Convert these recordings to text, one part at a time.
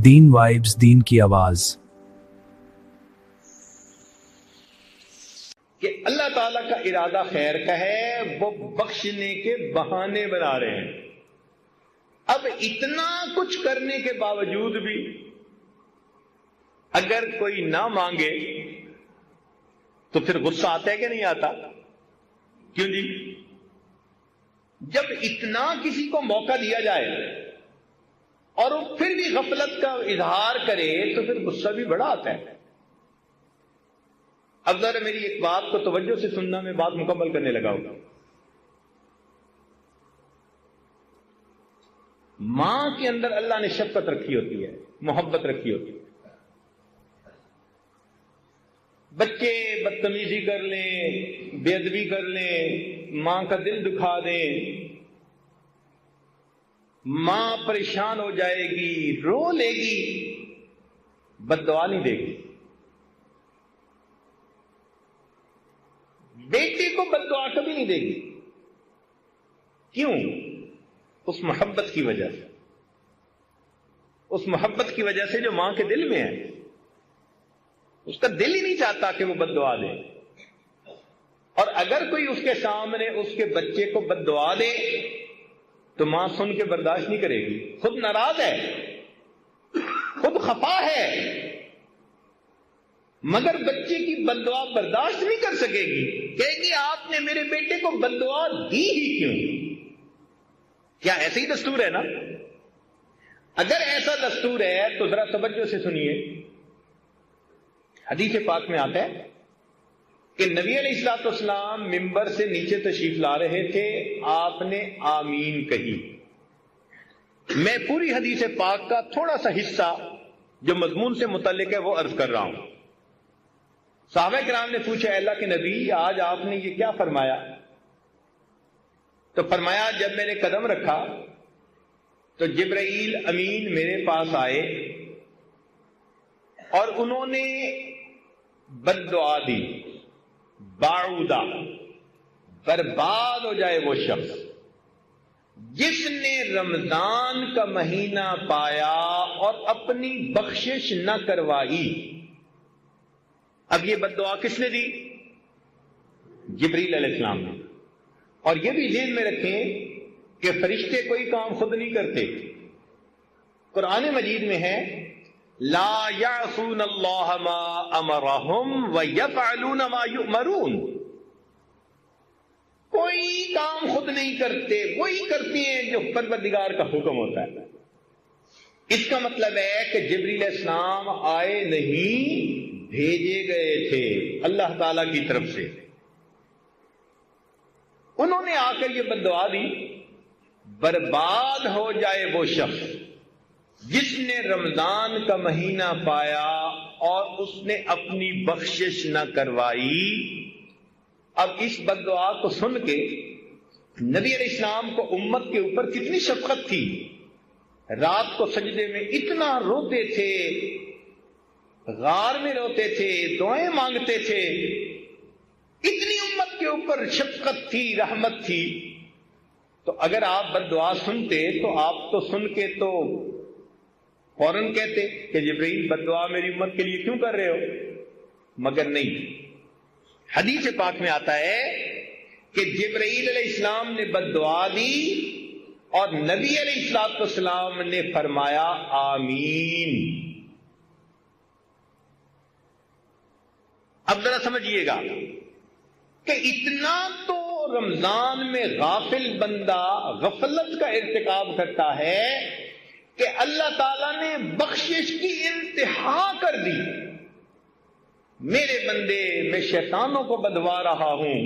دین vibes, دین کی آواز۔ کہ اللہ تعالیٰ کا ارادہ خیر کا ہے، وہ بخشنے کے بہانے بنا رہے ہیں۔ اب اتنا کچھ کرنے کے باوجود بھی اگر کوئی نہ مانگے تو پھر غصہ آتا ہے کہ نہیں آتا؟ کیوں جی؟ جب اتنا کسی کو موقع دیا جائے اور وہ پھر بھی غفلت کا اظہار کرے تو پھر غصہ بھی بڑا آتا ہے۔ اب ذرا میری ایک بات کو توجہ سے سننا، میں بات مکمل کرنے لگا ہوں۔ ماں کے اندر اللہ نے شفقت رکھی ہوتی ہے، محبت رکھی ہوتی ہے۔ بچے بدتمیزی کر لیں، بے ادبی کر لیں، ماں کا دل دکھا دیں، ماں پریشان ہو جائے گی، رو لے گی، بد دعا نہیں دے گی۔ بیٹے کو بد دعا کبھی نہیں دے گی۔ کیوں؟ اس محبت کی وجہ سے، اس محبت کی وجہ سے جو ماں کے دل میں ہے۔ اس کا دل ہی نہیں چاہتا کہ وہ بد دعا دے، اور اگر کوئی اس کے سامنے اس کے بچے کو بد دعا دے تو ماں سن کے برداشت نہیں کرے گی، خود ناراض ہے، خود خفا ہے، مگر بچے کی بد دعا برداشت نہیں کر سکے گی، کہے گی آپ نے میرے بیٹے کو بد دعا دی ہی کیوں؟ کیا ایسے ہی دستور ہے نا؟ اگر ایسا دستور ہے تو ذرا توجہ سے سنیے۔ حدیث پاک میں آتا ہے کہ نبی علیہ الصلوۃ والسلام ممبر سے نیچے تشریف لا رہے تھے، آپ نے آمین کہی۔ میں پوری حدیث پاک کا تھوڑا سا حصہ جو مضمون سے متعلق ہے وہ عرض کر رہا ہوں۔ صحابہ کرام نے پوچھا، اے اللہ کے نبی آج آپ نے یہ کیا فرمایا؟ تو فرمایا جب میں نے قدم رکھا تو جبرائیل امین میرے پاس آئے اور انہوں نے بد دعا دی، باعودہ، برباد ہو جائے وہ شخص جس نے رمضان کا مہینہ پایا اور اپنی بخشش نہ کروائی۔ اب یہ بد دعا کس نے دی؟ جبریل علیہ السلام نے۔ اور یہ بھی ذہن میں رکھیں کہ فرشتے کوئی کام خود نہیں کرتے۔ قرآن مجید میں ہے لا یعصون اللہ ما امرہم ویفعلون ما یؤمرون۔ کوئی کام خود نہیں کرتے، وہی کرتے ہیں جو پروردگار کا حکم ہوتا ہے۔ اس کا مطلب ہے کہ جبریل علیہ السلام آئے نہیں، بھیجے گئے تھے اللہ تعالی کی طرف سے۔ انہوں نے آ کر یہ بد دعا دی، برباد ہو جائے وہ شخص جس نے رمضان کا مہینہ پایا اور اس نے اپنی بخشش نہ کروائی۔ اب اس بد دعا کو سن کے نبی علیہ السلام کو امت کے اوپر کتنی شفقت تھی۔ رات کو سجدے میں اتنا روتے تھے، غار میں روتے تھے، دعائیں مانگتے تھے، اتنی امت کے اوپر شفقت تھی، رحمت تھی۔ تو اگر آپ بد دعا سنتے تو آپ تو سن کے تو فوراً کہتے کہ جبرائیل بد دعا میری امت کے لیے کیوں کر رہے ہو، مگر نہیں۔ حدیث پاک میں آتا ہے کہ جبرائیل علیہ السلام نے بد دعا دی اور نبی علیہ الصلوۃ والسلام نے فرمایا آمین۔ اب ذرا سمجھیے گا کہ اتنا تو رمضان میں غافل بندہ غفلت کا ارتکاب کرتا ہے کہ اللہ تعالیٰ نے بخشش کی انتہا کر دی۔ میرے بندے، میں شیطانوں کو بدوا رہا ہوں،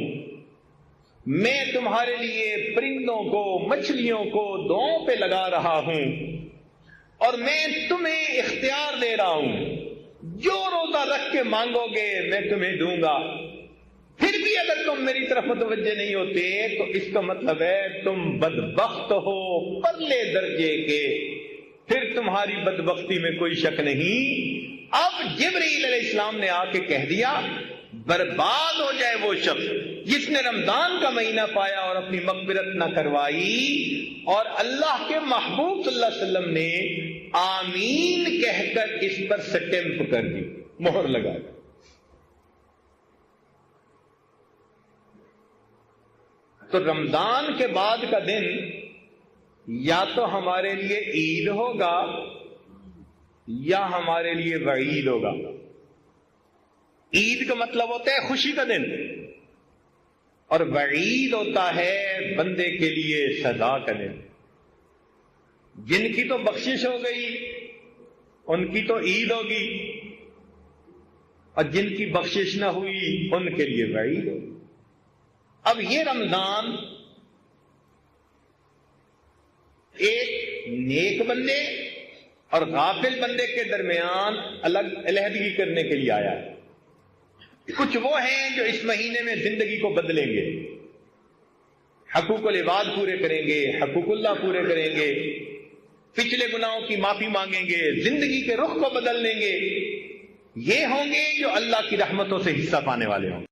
میں تمہارے لیے پرندوں کو، مچھلیوں کو دعاؤں پہ لگا رہا ہوں، اور میں تمہیں اختیار دے رہا ہوں، جو روزہ رکھ کے مانگو گے میں تمہیں دوں گا۔ پھر بھی اگر تم میری طرف متوجہ نہیں ہوتے تو اس کا مطلب ہے تم بدبخت ہو پرلے درجے کے، پھر تمہاری بدبختی میں کوئی شک نہیں۔ اب جبرائیل علیہ السلام نے آ کے کہہ دیا برباد ہو جائے وہ شخص جس نے رمضان کا مہینہ پایا اور اپنی مغفرت نہ کروائی۔ اور اللہ کے محبوب صلی اللہ علیہ وسلم نے آمین کہہ کر اس پر سٹیمپ کر دی، مہر لگا دی۔ تو رمضان کے بعد کا دن یا تو ہمارے لیے عید ہوگا یا ہمارے لیے وعید ہوگا۔ عید کا مطلب ہوتا ہے خوشی کا دن، اور وعید ہوتا ہے بندے کے لیے سزا کا دن۔ جن کی تو بخشش ہو گئی ان کی تو عید ہوگی، اور جن کی بخشش نہ ہوئی ان کے لیے وعید ہوگی۔ اب یہ رمضان ایک نیک بندے اور غافل بندے کے درمیان الگ علیحدگی کرنے کے لیے آیا ہے۔ کچھ وہ ہیں جو اس مہینے میں زندگی کو بدلیں گے، حقوق العباد پورے کریں گے، حقوق اللہ پورے کریں گے، پچھلے گناہوں کی معافی مانگیں گے، زندگی کے رخ کو بدل لیں گے۔ یہ ہوں گے جو اللہ کی رحمتوں سے حصہ پانے والے ہوں گے۔